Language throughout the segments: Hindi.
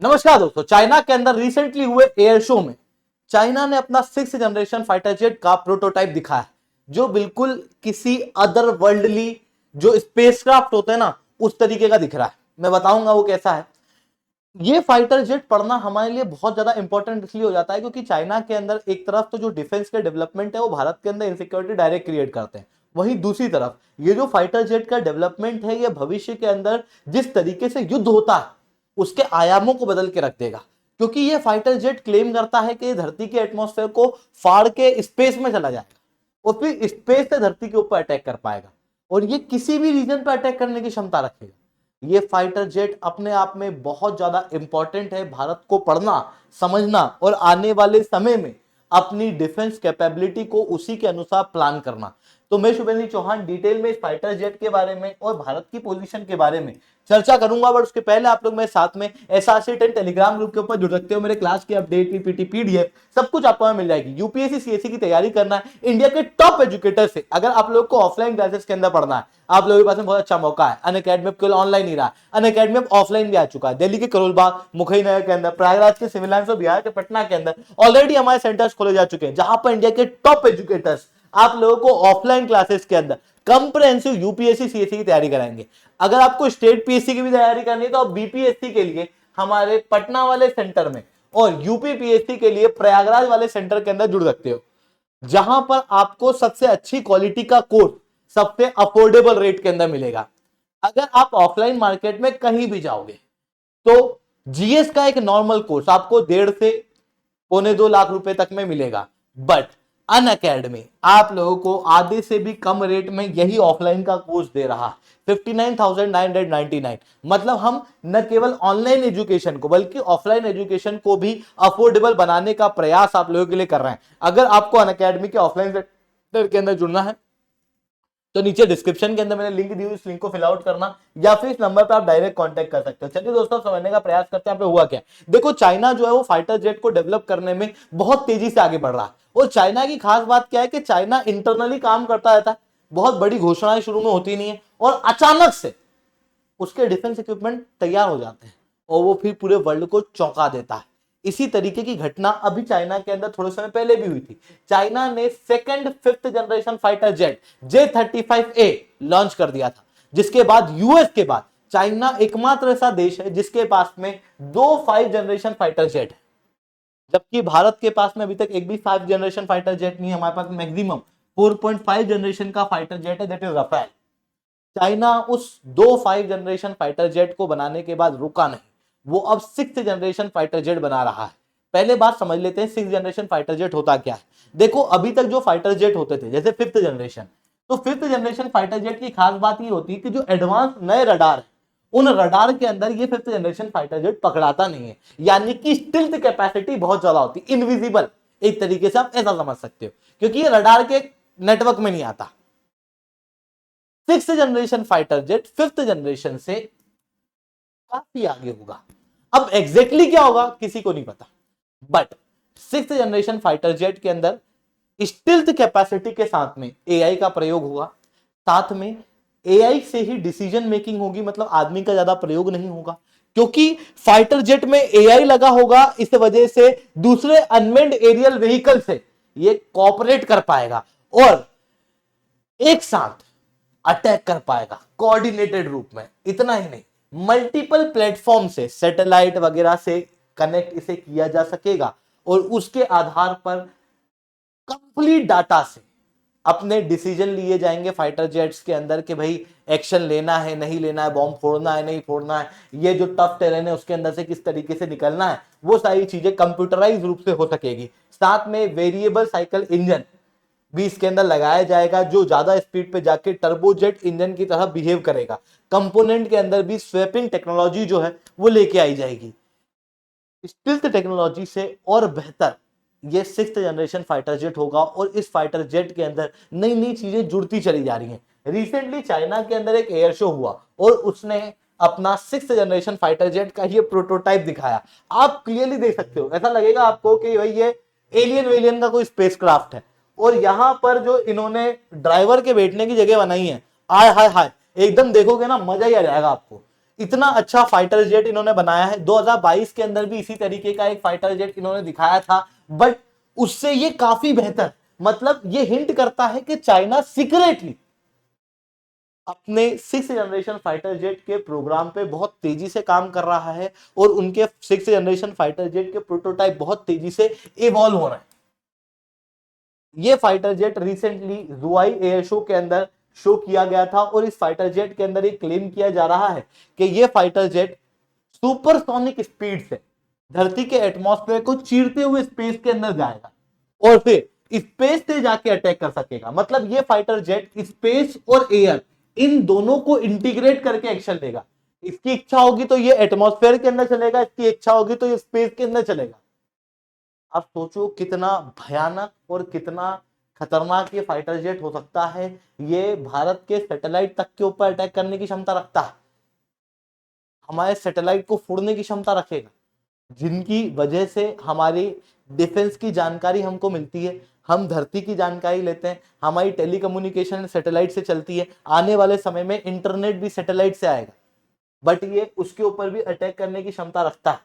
नमस्कार दोस्तों, चाइना के अंदर रिसेंटली हुए एयर शो में चाइना ने अपना 6th जनरेशन फाइटर जेट का प्रोटोटाइप दिखाया है, जो बिल्कुल किसी अदर वर्ल्डली जो स्पेसक्राफ्ट होते हैं ना, उस तरीके का दिख रहा है। मैं बताऊंगा वो कैसा है। ये फाइटर जेट पढ़ना हमारे लिए बहुत ज्यादा इंपॉर्टेंट इसलिए हो जाता है क्योंकि चाइना के अंदर एक तरफ तो जो डिफेंस के डेवलपमेंट है वो भारत के अंदर इनसिक्योरिटी डायरेक्ट क्रिएट करते हैं, वहीं दूसरी तरफ ये जो फाइटर जेट का डेवलपमेंट है ये भविष्य के अंदर जिस तरीके से युद्ध होता है उसके आयामों को बदल के रख देगा। क्योंकि ये फाइटर जेट क्लेम करता है कि धरती के एटमॉस्फेयर को फाड़ के स्पेस में चला जाएगा और फिर स्पेस से धरती के ऊपर अटैक कर पाएगा और ये किसी भी रीजन पर अटैक करने की क्षमता रखेगा। ये फाइटर जेट अपने आप में बहुत ज्यादा इंपॉर्टेंट है, भारत को पढ़ना समझना और आने वाले समय में अपनी डिफेंस कैपेबिलिटी को उसी के अनुसार प्लान करना। तो मैं शुभेंद्र चौहान डिटेल में इस फाइटर जेट के बारे में और भारत की पोजीशन के बारे में चर्चा करूंगा, बट उसके पहले आप लोग मेरे साथ में SRC10 टेलीग्राम ग्रुप के ऊपर जुड़ सकते हो। मेरे क्लास की अपडेट पीपीटी पीडीएफ सब कुछ आपको मिल जाएगी। यूपीएससी सीएससी की तैयारी करना है इंडिया के टॉप एजुकेटर से, अगर आप लोग को ऑफलाइन क्लासेस के अंदर पढ़ना है, आप लोगों के पास में बहुत अच्छा मौका है। अनअकैडमी केवल ऑनलाइन ही रहा, अनअकैडमी ऑफलाइन भी आ चुका है। दिल्ली के करोलबाग, मुखईनगर के अंदर, प्रयागराज के सिविल लाइंस और बिहार के पटना के अंदर ऑलरेडी हमारे सेंटर्स खोले जा चुके हैं, जहां पर इंडिया के टॉप एजुकेटर्स आप लोगों को ऑफलाइन क्लासेस के अंदर कंप्रेहेंसिव यूपीएससी सीएससी की तैयारी कराएंगे। अगर आपको स्टेट पीएससी की भी तैयारी करनी है तो आप बीपीएससी के लिए हमारे पटना वाले सेंटर में और यूपी पीएससी के लिए प्रयागराज वाले सेंटर के अंदर जुड़ सकते हो, जहां पर आपको सबसे अच्छी क्वालिटी का कोर्स सबसे अफोर्डेबल रेट के अंदर मिलेगा। अगर आप ऑफलाइन मार्केट में कहीं भी जाओगे तो जीएस का एक नॉर्मल कोर्स आपको 1.5 से 1.25 लाख रुपए तक में मिलेगा, बट अनअकैडमी आप लोगों को आधे से भी कम रेट में यही ऑफलाइन का कोर्स दे रहा है, 59,999। मतलब हम न केवल ऑनलाइन एजुकेशन को बल्कि ऑफलाइन एजुकेशन को भी अफोर्डेबल बनाने का प्रयास आप लोगों के लिए कर रहे हैं। अगर आपको अनअकैडमी के ऑफलाइन सेक्टर के अंदर जुड़ना है तो नीचे डिस्क्रिप्शन के अंदर मैंने लिंक दी हुई, इस लिंक को फिल आउट करना या फिर इस नंबर पर आप डायरेक्ट कांटेक्ट कर सकते हो। चलिए दोस्तों, समझने का प्रयास करते हैं यहाँ पे हुआ क्या। देखो, चाइना जो है वो फाइटर जेट को डेवलप करने में बहुत तेजी से आगे बढ़ रहा है और चाइना की खास बात क्या है कि चाइना इंटरनली काम करता रहता है, बहुत बड़ी घोषणाएं शुरू में होती नहीं है और अचानक से उसके डिफेंस इक्विपमेंट तैयार हो जाते हैं और वो फिर पूरे वर्ल्ड को चौंका देता है। इसी तरीके की घटना अभी चाइना के अंदर थोड़े समय पहले भी हुई थी। चाइना ने 5th generation fighter jet J-35A launch कर दिया था, जिसके बाद यूएस के बाद चाइना एकमात्र ऐसा देश है जिसके पास में 5th जनरेशन फाइटर जेट है, जबकि भारत के पास में अभी तक एक भी 5th जनरेशन फाइटर जेट नहीं है। हमारे पास मैक्सिमम 4.5 जनरेशन का फाइटर जेट है, दैट इज राफेल। चाइना उस 5th जनरेशन फाइटर जेट को बनाने के बाद रुका नहीं, वो अब 6th जनरेशन फाइटर जेट बना रहा है। पहले बात समझ लेते हैं 6th जनरेशन फाइटर जेट होता क्या है। देखो, अभी तक जो फाइटर जेट होते थे जैसे 5th जनरेशन, तो 5th जनरेशन फाइटर जेट की खास बात ये होती है कि जो एडवांस नए रडार है उन रडार के अंदर ये 5th जनरेशन फाइटर जेट पकड़ाता नहीं है, यानी कि स्टिल्थ कैपेसिटी बहुत ज्यादा होती है, इनविजिबल एक तरीके से आप ऐसा समझ सकते हो, क्योंकि ये रडार के नेटवर्क में नहीं आता। 6th generation fighter jet 5th generation से काफी आगे होगा। अब एग्जैक्टली क्या होगा किसी को नहीं पता, but 6th generation fighter jet के अंदर स्टिल्थ कैपेसिटी के साथ में एआई का प्रयोग होगा, साथ में एआई से ही डिसीजन मेकिंग होगी, मतलब आदमी का ज्यादा प्रयोग नहीं होगा, क्योंकि फाइटर जेट में एआई लगा होगा। इस वजह से दूसरे अनमेन्ड एरियल व्हीकल से ये कोऑपरेट कर पाएगा और एक साथ अटैक कर पाएगा कोऑर्डिनेटेड रूप में। इतना ही नहीं, मल्टीपल प्लेटफॉर्म से सैटेलाइट वगैरह से कनेक्ट इसे किया जा सकेगा और उसके आधार पर कंप्लीट डाटा से अपने डिसीजन लिए जाएंगे फाइटर जेट्स के अंदर कि भाई एक्शन लेना है नहीं लेना है, बॉम्ब फोड़ना है नहीं फोड़ना है, ये जो टफ टेरेन है उसके अंदर से किस तरीके से निकलना है, वो सारी चीजें कंप्यूटराइज रूप से हो सकेगी। साथ में वेरिएबल साइकिल इंजन भी इसके अंदर लगाया जाएगा, जो ज्यादा स्पीड पे जाके टर्बोजेट इंजन की तरह बिहेव करेगा। कंपोनेंट के अंदर भी स्वैपिंग टेक्नोलॉजी जो है वो लेके आई जाएगी। स्टिल्थ टेक्नोलॉजी से और बेहतर ये 6th जनरेशन फाइटर जेट होगा और इस फाइटर जेट के अंदर नई नई चीजें जुड़ती चली जा रही हैं। रिसेंटली चाइना के अंदर एक एयर शो हुआ और उसने अपना 6th जनरेशन फाइटर जेट का ये प्रोटोटाइप दिखाया। आप क्लियरली देख सकते हो, ऐसा लगेगा आपको कि भाई ये एलियन वेलियन का कोई स्पेसक्राफ्ट है। और यहां पर जो इन्होंने ड्राइवर के बैठने की जगह बनाई है, आय हाय हाय, एकदम देखोगे ना मजा ही आ जाएगा आपको। इतना अच्छा फाइटर जेट इन्होंने बनाया है। 2022 के अंदर भी इसी तरीके का एक फाइटर जेट इन्होंने दिखाया था, बट उससे ये काफी बेहतर, मतलब ये हिंट करता है कि चाइना सीक्रेटली अपने 6th जनरेशन फाइटर जेट के प्रोग्राम पे बहुत तेजी से काम कर रहा है और उनके 6th जनरेशन फाइटर जेट के प्रोटोटाइप बहुत तेजी से इवॉल्व हो रहे हैं। ये fighter jet recently Zhuhai air show के अंदर शो किया गया था और इस फाइटर जेट के अंदर एक क्लेम किया जा रहा है कि ये फाइटर जेट सुपरसोनिक स्पीड से धरती के एटमॉस्फेयर को चीरते हुए स्पेस के अंदर जाएगा और फिर स्पेस से जाके अटैक कर सकेगा। मतलब ये फाइटर जेट स्पेस और एयर इन दोनों को इंटीग्रेट करके एक्शन लेगा। इसकी इच्छा होगी तो ये एटमॉस्फेयर के अंदर चलेगा, इसकी इच्छा होगी तो ये स्पेस के अंदर चलेगा। आप सोचो कितना भयानक और कितना खतरनाक ये फाइटर जेट हो सकता है। ये भारत के सैटेलाइट तक के ऊपर अटैक करने की क्षमता रखता है, हमारे सैटेलाइट को फोड़ने की क्षमता रखेगा, जिनकी वजह से हमारी डिफेंस की जानकारी हमको मिलती है, हम धरती की जानकारी लेते हैं, हमारी टेलीकम्युनिकेशन सैटेलाइट से चलती है, आने वाले समय में इंटरनेट भी सैटेलाइट से आएगा, बट ये उसके ऊपर भी अटैक करने की क्षमता रखता है।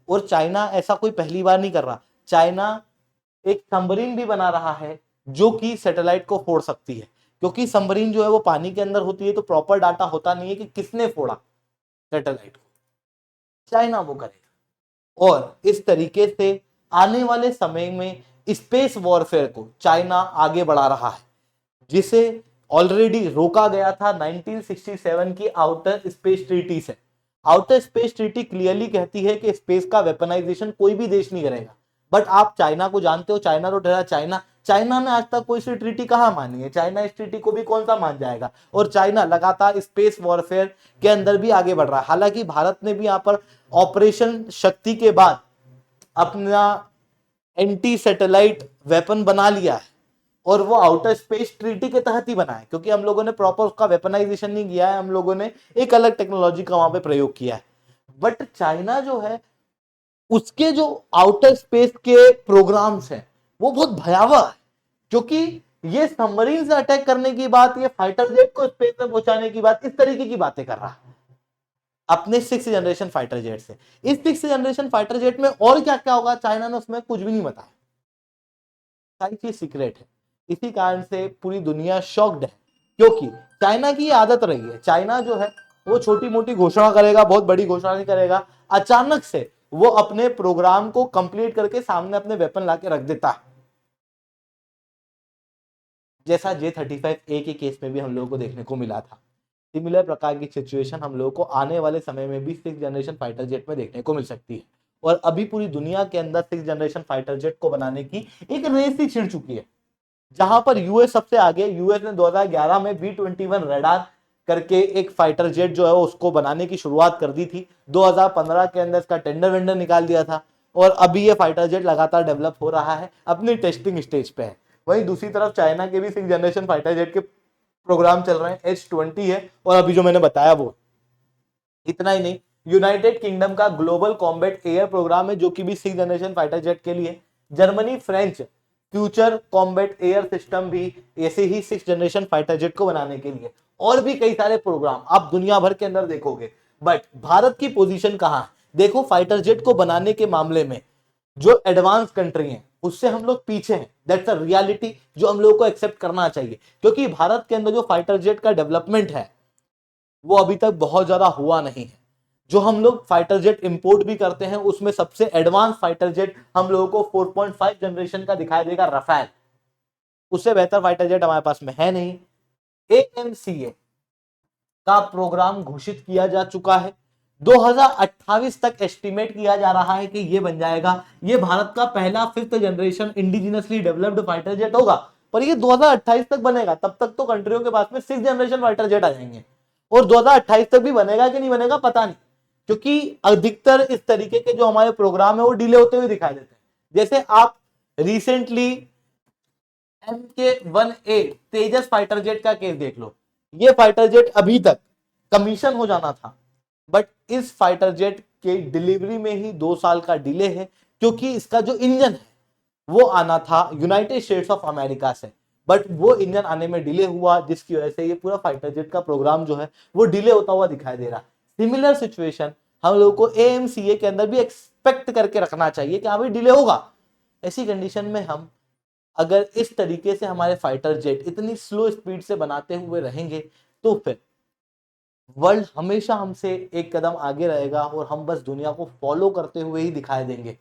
और चाइना ऐसा कोई पहली बार नहीं कर रहा, चाइना एक सबमरीन भी बना रहा है जो कि सैटेलाइट को फोड़ सकती है, क्योंकि सबमरीन जो है वो पानी के अंदर होती है तो प्रॉपर डाटा होता नहीं है कि किसने फोड़ा सैटेलाइट को, चाइना वो करेगा। और इस तरीके से आने वाले समय में स्पेस वॉरफेयर को चाइना आगे बढ़ा रहा है, जिसे ऑलरेडी रोका गया था 1967 की आउटर स्पेस ट्रीटी से। आउटर स्पेस ट्रीटी क्लियरली कहती है कि स्पेस का वेपनाइजेशन कोई भी देश नहीं करेगा, बट आप चाइना को जानते हो, चाइना तो डरा, चाइना ने आज तक कोई सी ट्रीटी कहां मानी है, चाइना इस ट्रीटी को भी कौन सा मान जाएगा। और चाइना लगातार स्पेस वॉरफेयर के अंदर भी आगे बढ़ रहा है। हालांकि भारत ने भी यहां पर ऑपरेशन शक्ति के बाद अपना एंटी सैटेलाइट वेपन बना लिया है और वो आउटर स्पेस ट्रीटी के तहत ही बना है, क्योंकि हम लोगों ने प्रॉपर उसका वेपनाइजेशन नहीं किया है, हम लोगों ने एक अलग टेक्नोलॉजी का वहां पे प्रयोग किया है। बट चाइना जो है उसके जो आउटर स्पेस के प्रोग्राम्स हैं वो बहुत भयावह है, क्योंकि ये सबमरीन से अटैक करने की बात, ये फाइटर जेट को स्पेस में पहुंचाने की बात, इस तरीके की बातें कर रहा है अपने 6th जनरेशन फाइटर जेट से। इस 6th जनरेशन फाइटर जेट में और क्या क्या होगा चाइना ने उसमें कुछ भी नहीं बताया, सारी चीज सीक्रेट है। इसी कारण से पूरी दुनिया शॉक्ड है, क्योंकि चाइना की आदत रही है, चाइना जो है वो छोटी मोटी घोषणा करेगा, बहुत बड़ी घोषणा नहीं करेगा, अचानक से वो अपने प्रोग्राम को कंप्लीट करके सामने अपने वेपन लाके रख देता है। जैसा J-35A के केस में भी हम लोगों को देखने को मिला था, सिमिलर प्रकार की सिचुएशन हम लोगों को आने वाले समय में भी 6th जनरेशन फाइटर जेट में देखने को मिल सकती है। और अभी पूरी दुनिया के अंदर 6th जनरेशन फाइटर जेट को बनाने की एक रेस ही छिड़ चुकी है, जहां पर यूएस सबसे आगे। यूएस ने 2011 में B-21 रडार करके एक फाइटर जेट जो है उसको बनाने की शुरुआत कर दी थी। 2015 के अंदर इसका टेंडर वेंडर निकाल दिया था और अभी ये फाइटर जेट लगातार डेवलप हो रहा है, अपनी टेस्टिंग स्टेज पे है। वहीं दूसरी तरफ चाइना के भी 6th जनरेशन फाइटर जेट के प्रोग्राम चल रहे हैं, H-20 है और अभी जो मैंने बताया वो। इतना ही नहीं, यूनाइटेड किंगडम का ग्लोबल कॉम्बैट एयर प्रोग्राम है जो कि भी 6th जनरेशन फाइटर जेट के लिए। Germany French future combat air system भी ऐसे ही 6th जनरेशन फाइटर जेट को बनाने के लिए। और भी कई सारे प्रोग्राम आप दुनिया भर के अंदर देखोगे, बट भारत की पोजीशन कहां है देखो फाइटर जेट को बनाने के मामले में। जो एडवांस कंट्री है उससे हम लोग पीछे हैं, दैट्स अ रियलिटी जो हम लोगों को एक्सेप्ट करना चाहिए, क्योंकि भारत के अंदर जो फाइटर जेट का डेवलपमेंट है वो अभी तक बहुत ज्यादा हुआ नहीं है। जो हम लोग फाइटर जेट इंपोर्ट भी करते हैं उसमें सबसे एडवांस फाइटर जेट हम लोगों को 4.5 जनरेशन का दिखाई देगा रफाल, उससे बेहतर फाइटर जेट हमारे पास में है नहीं। AMCA का प्रोग्राम घोषित किया जा चुका है, 2028 तक एस्टिमेट किया जा रहा है कि ये बन जाएगा। ये भारत का पहला 5th generation indigenously developed fighter jet होगा, पर ये 2028 तक बनेगा। तब तक तो कंट्रियों के पास में 6th जनरेशन फाइटर जेट आ जाएंगे और 2028 तक भी बनेगा कि नहीं बनेगा पता नहीं, क्योंकि अधिकतर इस तरीके के जो हमारे प्रोग्राम है वो डिले होते हुए दिखाई देते हैं। जैसे आप रिसेंटली MK-1A तेजस फाइटर जेट का केस देख लो, ये फाइटर जेट अभी तक कमीशन हो जाना था, बट इस फाइटर जेट के डिलीवरी में ही 2 साल का डिले है, क्योंकि इसका जो इंजन है वो आना था यूनाइटेड स्टेट्स ऑफ अमेरिका से, बट वो इंजन आने में डिले हुआ, जिसकी वजह से ये पूरा फाइटर जेट का प्रोग्राम जो है वो डिले होता हुआ दिखाई दे रहा है। सिमिलर सिचुएशन हम लोग को AMCA के अंदर भी एक्सपेक्ट करके रखना चाहिए कि हाँ भाई डिले होगा। ऐसी कंडीशन में हम अगर इस तरीके से हमारे फाइटर जेट इतनी स्लो स्पीड से बनाते हुए रहेंगे तो फिर वर्ल्ड हमेशा हमसे एक कदम आगे रहेगा और हम बस दुनिया को फॉलो करते हुए ही दिखाई देंगे।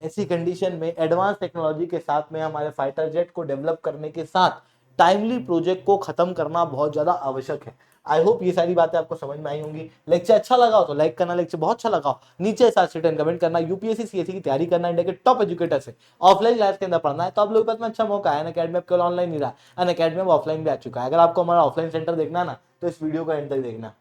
ऐसी कंडीशन में एडवांस टेक्नोलॉजी के साथ में हमारे फाइटर जेट को डेवलप करने के साथ टाइमली प्रोजेक्ट को खत्म करना बहुत ज्यादा आवश्यक है। आई होप ये सारी बातें आपको समझ में आई होंगी। लेक्चर अच्छा लगा हो तो लाइक करना, लेक्चर बहुत अच्छा लगा हो नीचे साथ रिटर्न कमेंट करना। यूपीएससी सीएससी की तैयारी करना, इंडिया के टॉप एजुकेटर से ऑफलाइन क्लास के अंदर पढ़ना है तो आप लोगों के पास में अच्छा मौका है। अनअकैडमी अब केवल ऑनलाइन नहीं रहा, अनअकैडमी में ऑफलाइन भी आ चुका है। अगर आपको हमारा ऑफलाइन सेंटर देखना है ना तो इस वीडियो का एंड तक देखना।